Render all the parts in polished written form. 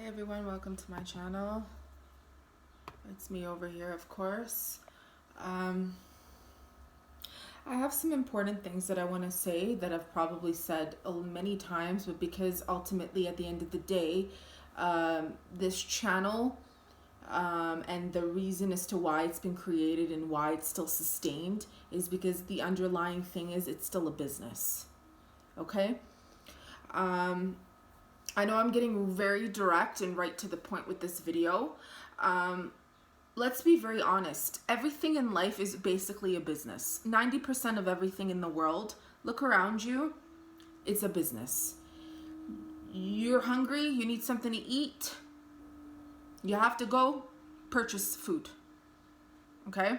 Everyone, welcome to my channel. It's me over here, of course. I have some important things that I want to say that I've probably said many times, but because ultimately at the end of the day, this channel and the reason as to why it's been created and why it's still sustained is because the underlying thing is it's still a business. Okay? I know I'm getting very direct and right to the point with this video. Let's be very honest. Everything in life is basically a business. 90% of everything in the world, look around you, it's a business. You're hungry, you need something to eat, you have to go purchase food. Okay?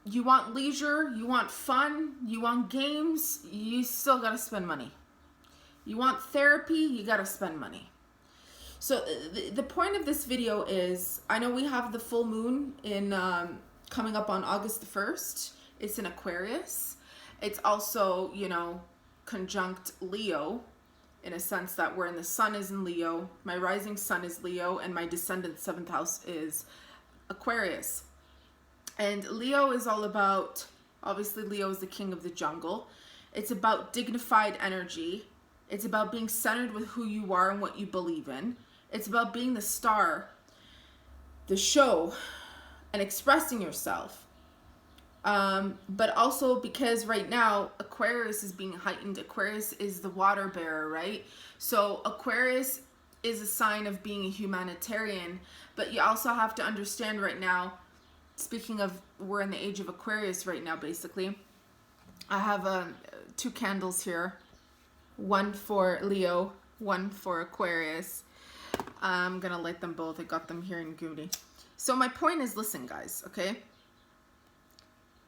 You want leisure, you want fun, you want games, you still gotta spend money. You want therapy, you gotta spend money. So the point of this video is, I know we have the full moon in coming up on August the 1st. It's in Aquarius. It's also, conjunct Leo, in a sense that wherein the sun is in Leo, my rising sun is Leo, and my descendant 7th house is Aquarius. And Leo is all about, obviously Leo is the king of the jungle. It's about dignified energy. It's about being centered with who you are and what you believe in. It's about being the star, the show, and expressing yourself. But also because right now, Aquarius is being heightened. Aquarius is the water bearer, right? So Aquarius is a sign of being a humanitarian. But you also have to understand right now, speaking of, we're in the age of Aquarius right now, basically. I have 2 candles here. One for Leo, one for Aquarius. I'm gonna light them both. I got them here in Goody. So my point is, listen guys, okay?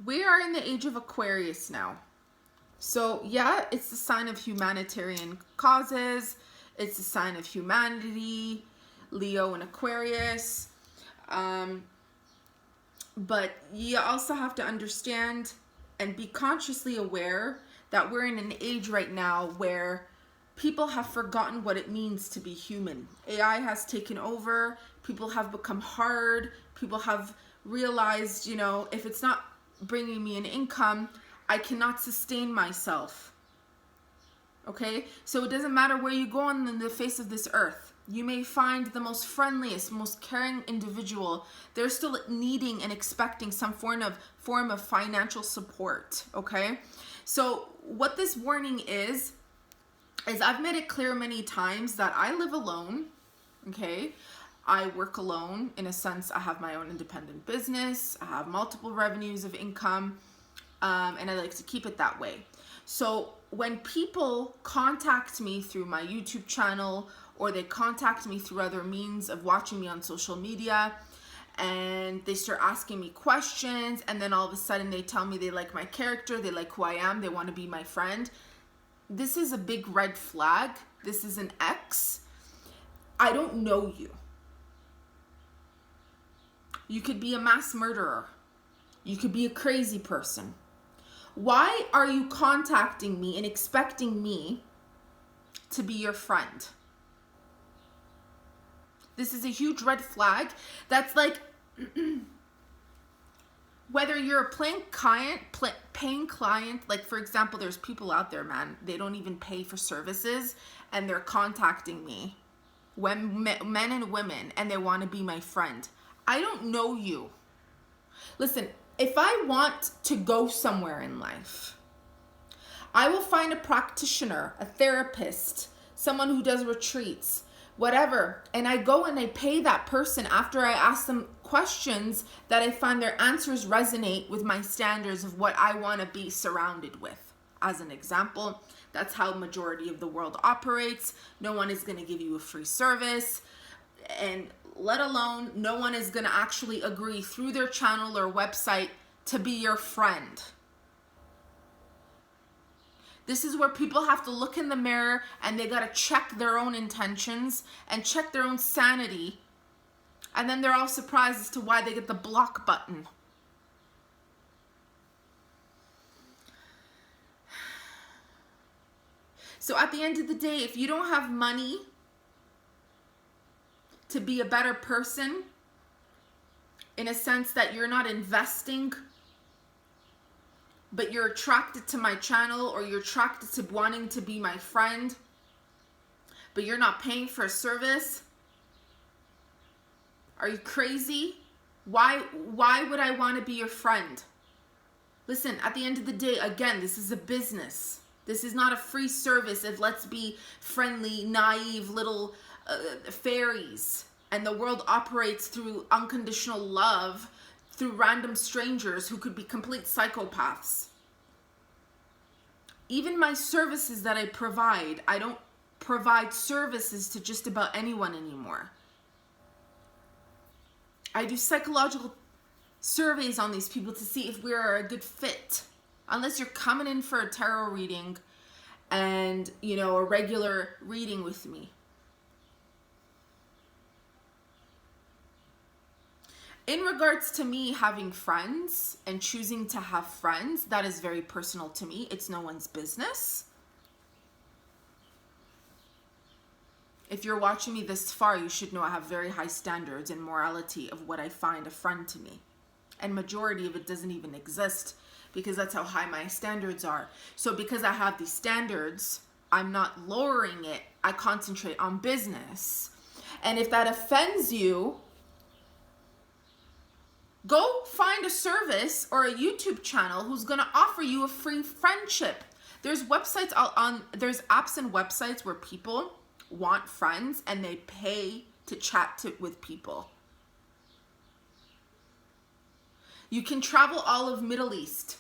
We are in the age of Aquarius now. So yeah, it's the sign of humanitarian causes. It's the sign of humanity, Leo and Aquarius. But you also have to understand and be consciously aware that we're in an age right now where people have forgotten what it means to be human. AI has taken over. People have become hard. People have realized, if it's not bringing me an income, I cannot sustain myself. Okay? So it doesn't matter where you go on the face of this earth. You may find the most friendliest, most caring individual. They're still needing and expecting some form of financial support. Okay? So what this warning is I've made it clear many times that I live alone, okay? I work alone in a sense. I have my own independent business. I have multiple revenues of income, and I like to keep it that way. So when people contact me through my YouTube channel or they contact me through other means of watching me on social media, and they start asking me questions, and then all of a sudden they tell me they like my character, they like who I am, they want to be my friend. This is a big red flag. This is an X. I don't know you. You could be a mass murderer. You could be a crazy person. Why are you contacting me and expecting me to be your friend? This is a huge red flag. That's like, whether you're a paying client, like for example, there's people out there, man, they don't even pay for services and they're contacting me, men and women, and they want to be my friend. I don't know you. Listen, if I want to go somewhere in life, I will find a practitioner, a therapist, someone who does retreats, whatever, and I go and I pay that person after I ask them questions that I find their answers resonate with my standards of what I want to be surrounded with. As an example, that's how majority of the world operates. No one is going to give you a free service, and let alone no one is going to actually agree through their channel or website to be your friend. This is where people have to look in the mirror and they got to check their own intentions and check their own sanity. And then they're all surprised as to why they get the block button. So at the end of the day, if you don't have money to be a better person in a sense that you're not investing, but you're attracted to my channel, or you're attracted to wanting to be my friend, but you're not paying for a service? Are you crazy? Why would I want to be your friend? Listen, at the end of the day, again, this is a business. This is not a free service of let's be friendly, naive little fairies. And the world operates through unconditional love, through random strangers who could be complete psychopaths. Even my services that I don't provide services to just about anyone anymore. I do psychological surveys on these people to see if we are a good fit. Unless you're coming in for a tarot reading and, you know, a regular reading with me. In regards to me having friends and choosing to have friends, that is very personal to me. It's no one's business. If you're watching me this far, you should know I have very high standards and morality of what I find a friend to me. And majority of it doesn't even exist because that's how high my standards are. So because I have these standards, I'm not lowering it. I concentrate on business. And if that offends you, go find a service or a YouTube channel who's going to offer you a free friendship. There's websites there's apps and websites where people want friends and they pay to chat with people. You can travel all of Middle East.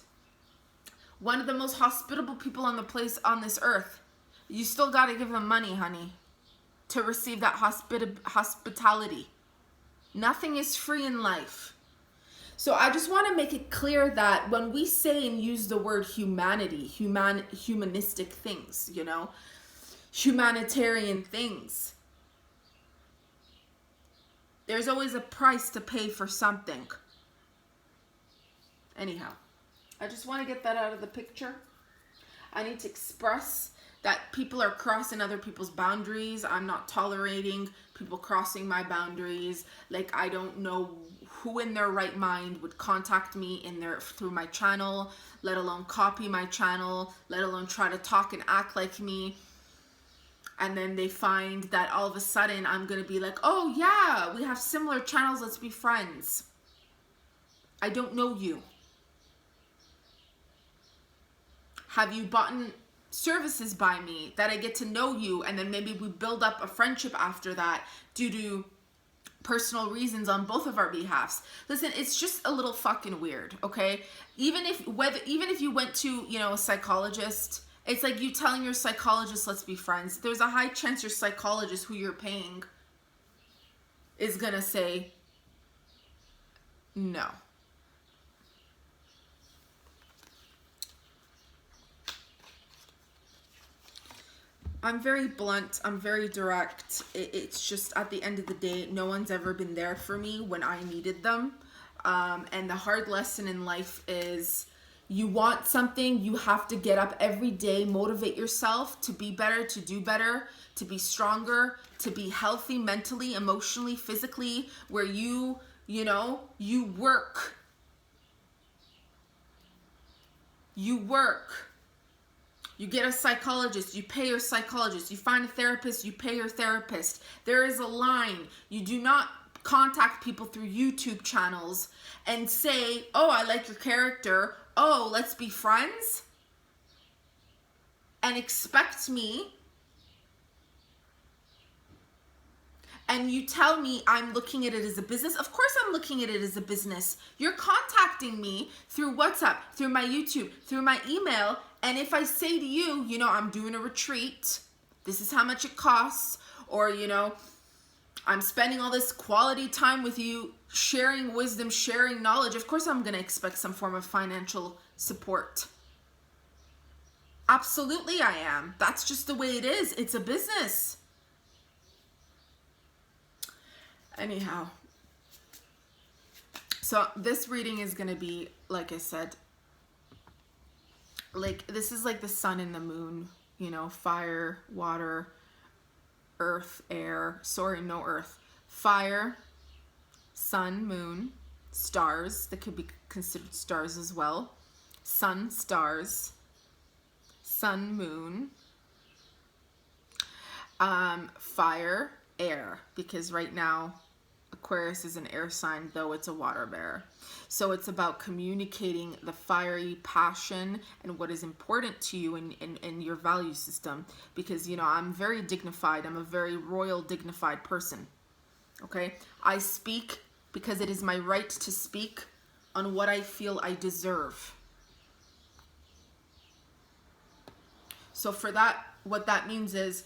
One of the most hospitable people on this earth. You still got to give them money, honey, to receive that hospitality. Nothing is free in life. So I just want to make it clear that when we say and use the word humanity, humanistic things, you know, humanitarian things, there's always a price to pay for something. Anyhow, I just want to get that out of the picture. I need to express that people are crossing other people's boundaries. I'm not tolerating people crossing my boundaries. Like, I don't know who in their right mind would contact me through my channel, let alone copy my channel, let alone try to talk and act like me. And then they find that all of a sudden I'm going to be like, oh yeah, we have similar channels, let's be friends. I don't know you. Have you bought services by me that I get to know you, and then maybe we build up a friendship after that due to personal reasons on both of our behalves? Listen, it's just a little fucking weird, okay? Even if you went to, you know, a psychologist, it's like you telling your psychologist, let's be friends. There's a high chance your psychologist who you're paying is gonna say no. I'm very blunt. I'm very direct. It's just at the end of the day, no one's ever been there for me when I needed them. And the hard lesson in life is you want something, you have to get up every day, motivate yourself to be better, to do better, to be stronger, to be healthy mentally, emotionally, physically, where you work. You work. You get a psychologist, you pay your psychologist. You find a therapist, you pay your therapist. There is a line. You do not contact people through YouTube channels and say, oh, I like your character. Oh, let's be friends. And expect me. And you tell me I'm looking at it as a business. Of course I'm looking at it as a business. You're contacting me through WhatsApp, through my YouTube, through my email. And if I say to you, you know, I'm doing a retreat, this is how much it costs, or, you know, I'm spending all this quality time with you, sharing wisdom, sharing knowledge, of course I'm going to expect some form of financial support. Absolutely I am. That's just the way it is. It's a business. Anyhow, so this reading is going to be, like I said, like, this is like the sun and the moon, you know, fire, water, earth, air, sorry, no earth, fire, sun, moon, stars, that could be considered stars as well. Sun, stars, sun, moon, fire, air, because right now Aquarius is an air sign, though it's a water bearer. So it's about communicating the fiery passion and what is important to you in your value system. Because, you know, I'm very dignified. I'm a very royal, dignified person. Okay? I speak because it is my right to speak on what I feel I deserve. So for that, what that means is,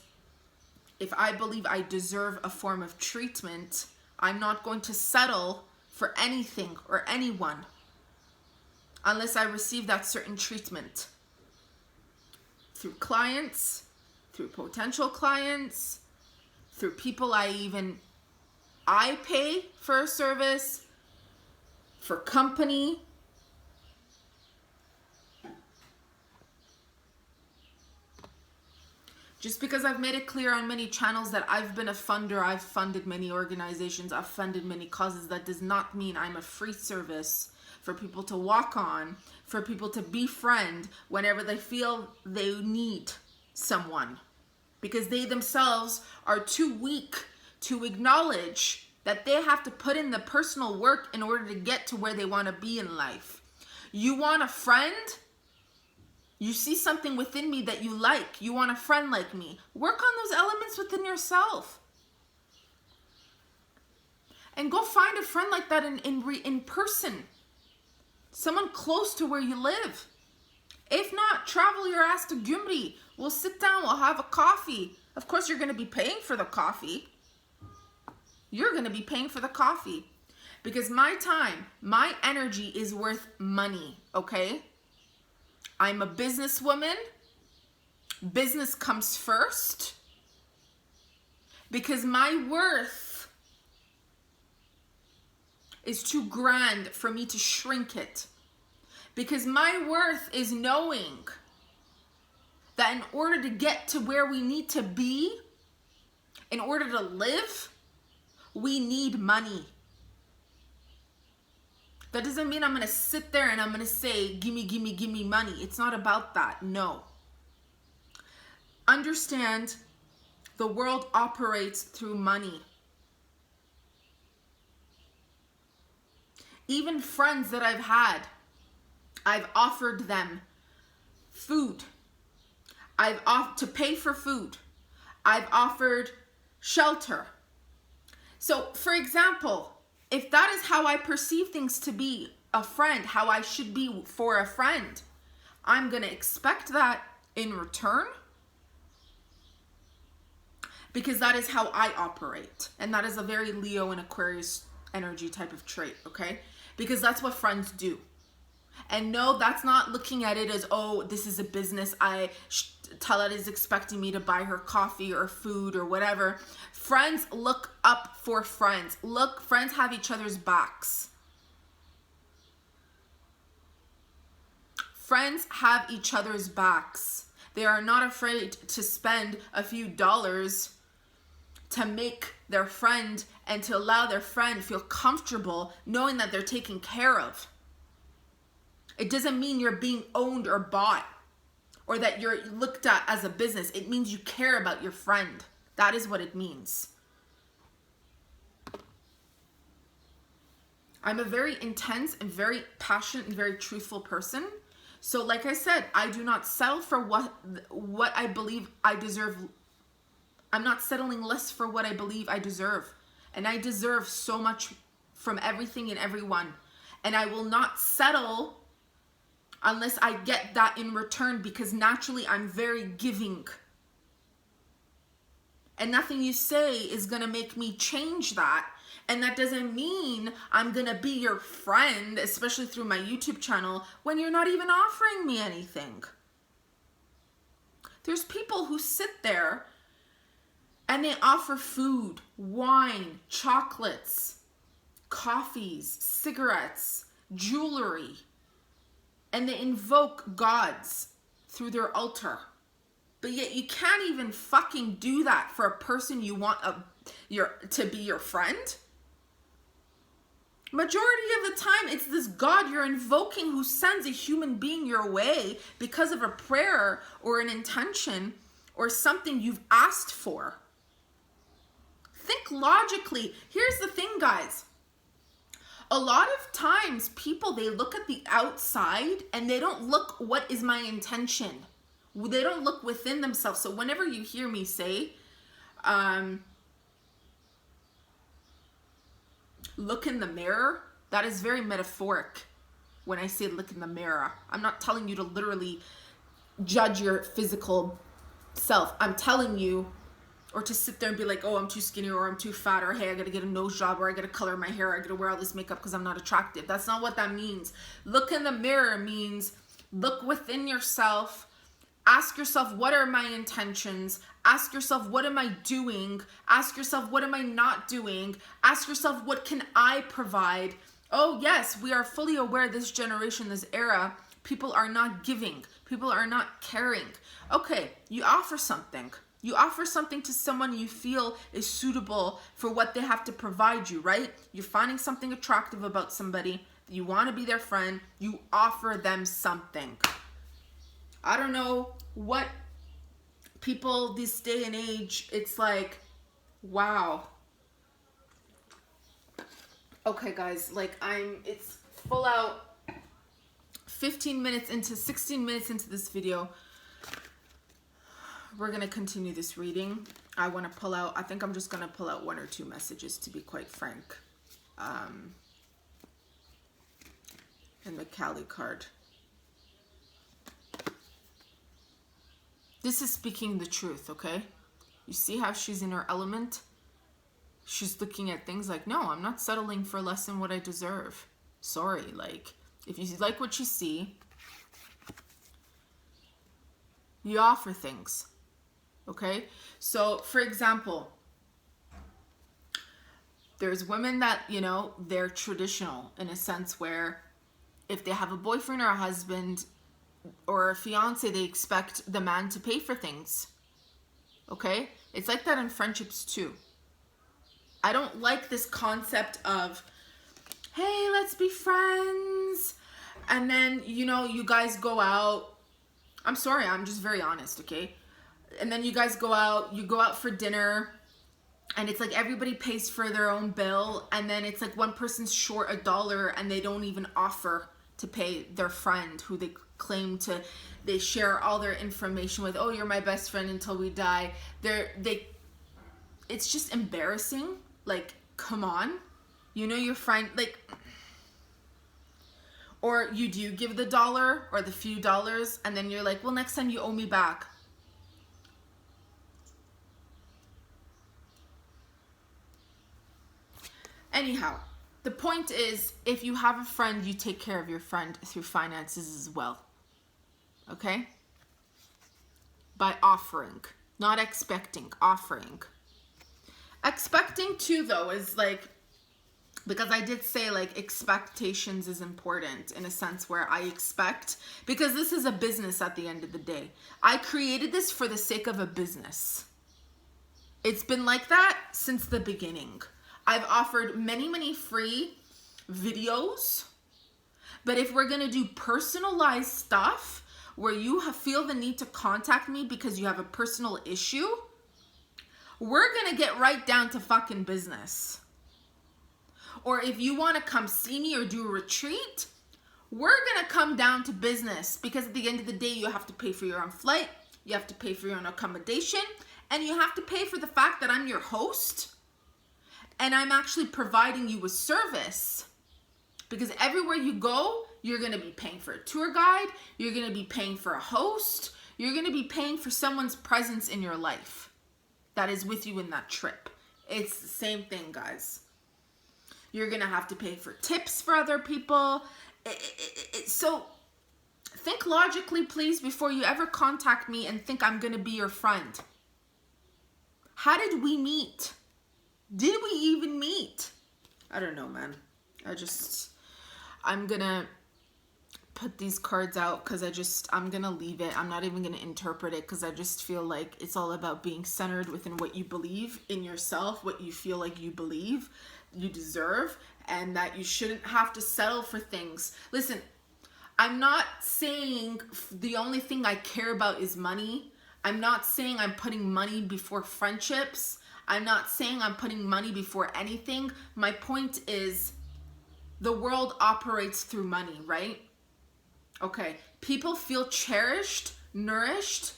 if I believe I deserve a form of treatment, I'm not going to settle for anything or anyone unless I receive that certain treatment. Through clients, through potential clients, through people I pay for a service, for company. Just because I've made it clear on many channels that I've been a funder, I've funded many organizations, I've funded many causes, that does not mean I'm a free service for people to walk on, for people to befriend whenever they feel they need someone. Because they themselves are too weak to acknowledge that they have to put in the personal work in order to get to where they want to be in life. You want a friend? You see something within me that you like. You want a friend like me. Work on those elements within yourself. And go find a friend like that in person. Someone close to where you live. If not, travel your ass to Gyumri. We'll sit down, we'll have a coffee. Of course, you're going to be paying for the coffee. You're going to be paying for the coffee. Because my time, my energy is worth money, okay? I'm a businesswoman. Business comes first. Because my worth is too grand for me to shrink it. Because my worth is knowing that in order to get to where we need to be, in order to live, we need money. That doesn't mean I'm going to sit there and I'm going to say, gimme, gimme, gimme money. It's not about that. No. Understand, the world operates through money. Even friends that I've had, I've offered them food. I've offered to pay for food. I've offered shelter. So, for example, if that is how I perceive things to be a friend, how I should be for a friend, I'm going to expect that in return, because that is how I operate. And that is a very Leo and Aquarius energy type of trait, okay? Because that's what friends do. And no, that's not looking at it as, oh, this is a business. Talat is expecting me to buy her coffee or food or whatever. Friends look up for friends. Look, friends have each other's backs. Friends have each other's backs. They are not afraid to spend a few dollars to make their friend and to allow their friend feel comfortable knowing that they're taken care of. It doesn't mean you're being owned or bought or that you're looked at as a business. It means you care about your friend. That is what it means. I'm a very intense and very passionate and very truthful person. So like I said, I do not settle for what I believe I deserve. I'm not settling less for what I believe I deserve. And I deserve so much from everything and everyone. And I will not settle unless I get that in return, because naturally I'm very giving. And nothing you say is going to make me change that. And that doesn't mean I'm going to be your friend, especially through my YouTube channel, when you're not even offering me anything. There's people who sit there and they offer food, wine, chocolates, coffees, cigarettes, jewelry, and they invoke gods through their altar. But yet you can't even fucking do that for a person you want to be your friend. Majority of the time, it's this God you're invoking who sends a human being your way because of a prayer or an intention or something you've asked for. Think logically. Here's the thing, guys. A lot of times, people, they look at the outside and they don't look, what is my intention? They don't look within themselves. So whenever you hear me say, look in the mirror, that is very metaphoric when I say look in the mirror. I'm not telling you to literally judge your physical self. I'm telling you, or to sit there and be like, oh, I'm too skinny, or I'm too fat, or hey, I gotta get a nose job, or I gotta color my hair, or I gotta wear all this makeup because I'm not attractive. That's not what that means. Look in the mirror means look within yourself. Ask yourself, what are my intentions? Ask yourself, what am I doing? Ask yourself, what am I not doing? Ask yourself, what can I provide? Oh, yes, we are fully aware this generation, this era, people are not giving. People are not caring. Okay, you offer something. You offer something to someone you feel is suitable for what they have to provide you, right? You're finding something attractive about somebody. You want to be their friend. You offer them something. I don't know what people this day and age, it's like, wow. Okay, guys, like it's full out 16 minutes into this video. We're going to continue this reading. I think I'm just going to pull out one or two messages, to be quite frank. And the Kali card. This is speaking the truth, okay? You see how she's in her element? She's looking at things like, no, I'm not settling for less than what I deserve. Sorry, like, if you like what you see, you offer things, okay? So, for example, there's women that, you know, they're traditional in a sense where if they have a boyfriend or a husband or a fiance, they expect the man to pay for things. Okay? It's like that in friendships too. I don't like this concept of, hey, let's be friends. And then, you know, you guys go out. I'm sorry, I'm just very honest, okay? And then you guys go out for dinner, and it's like everybody pays for their own bill, and then it's like one person's short $1 and they don't even offer to pay their friend who they claim to, they share all their information with. Oh, you're my best friend until we die. It's just embarrassing. Like, come on, you know your friend, like, or you do give the $1 or the few dollars, and then you're like, well, next time you owe me back. Anyhow, the point is, if you have a friend, you take care of your friend through finances as well. Okay? By offering, not expecting, offering. Expecting too, though, is like, because I did say like expectations is important in a sense where I expect, because this is a business at the end of the day. I created this for the sake of a business. It's been like that since the beginning. I've offered many free videos, but if we're going to do personalized stuff where you feel the need to contact me because you have a personal issue, we're going to get right down to fucking business. Or if you want to come see me or do a retreat, we're going to come down to business, because at the end of the day, you have to pay for your own flight, you have to pay for your own accommodation, and you have to pay for the fact that I'm your host and I'm actually providing you a service. Because everywhere you go, you're going to be paying for a tour guide, you're going to be paying for a host, you're going to be paying for someone's presence in your life that is with you in that trip. It's the same thing, guys. You're going to have to pay for tips for other people. So think logically, please, before you ever contact me and think I'm going to be your friend. How did we meet? Did we even meet? I don't know, man. I'm going to put these cards out because I'm going to leave it. I'm not even going to interpret it because I just feel like it's all about being centered within what you believe in yourself, what you feel like you believe you deserve, and that you shouldn't have to settle for things. Listen, I'm not saying the only thing I care about is money. I'm not saying I'm putting money before friendships. I'm not saying I'm putting money before anything. My point is, the world operates through money, right? Okay, people feel cherished, nourished,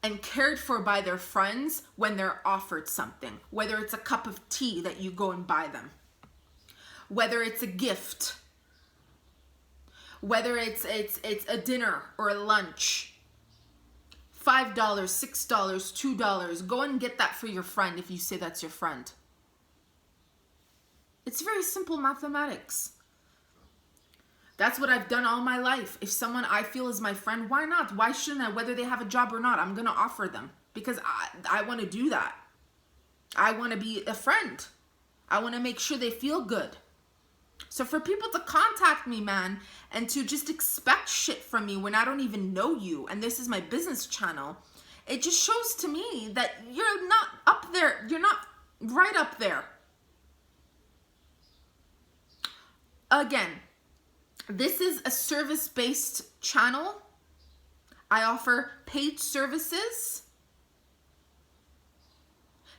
and cared for by their friends when they're offered something. Whether it's a cup of tea that you go and buy them. Whether it's a gift. Whether it's a dinner or a lunch. $5, $6, $2. Go and get that for your friend if you say that's your friend. It's very simple mathematics. That's what I've done all my life. If someone I feel is my friend, why not? Why shouldn't I? Whether they have a job or not, I'm going to offer them. Because I want to do that. I want to be a friend. I want to make sure they feel good. So for people to contact me, man, and to just expect shit from me when I don't even know you, and this is my business channel, it just shows to me that you're not up there. You're not right up there. Again, this is a service-based channel. I offer paid services.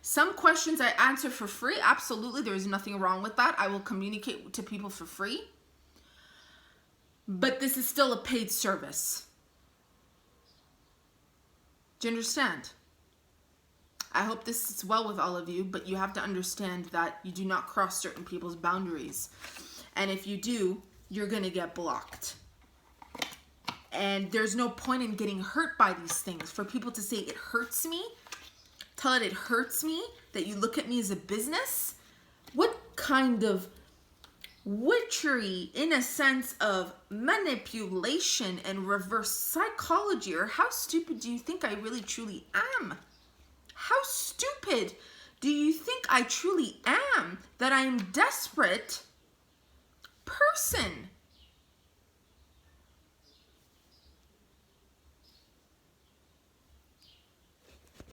Some questions I answer for free. Absolutely, there is nothing wrong with that. I will communicate to people for free. But this is still a paid service. Do you understand? I hope this is well with all of you, but you have to understand that you do not cross certain people's boundaries. And if you do, you're going to get blocked. And there's no point in getting hurt by these things. For people to say it hurts me, tell it hurts me, that you look at me as a business. What kind of witchery, in a sense of manipulation and reverse psychology, or how stupid do you think I really truly am? How stupid do you think I truly am that I am desperate person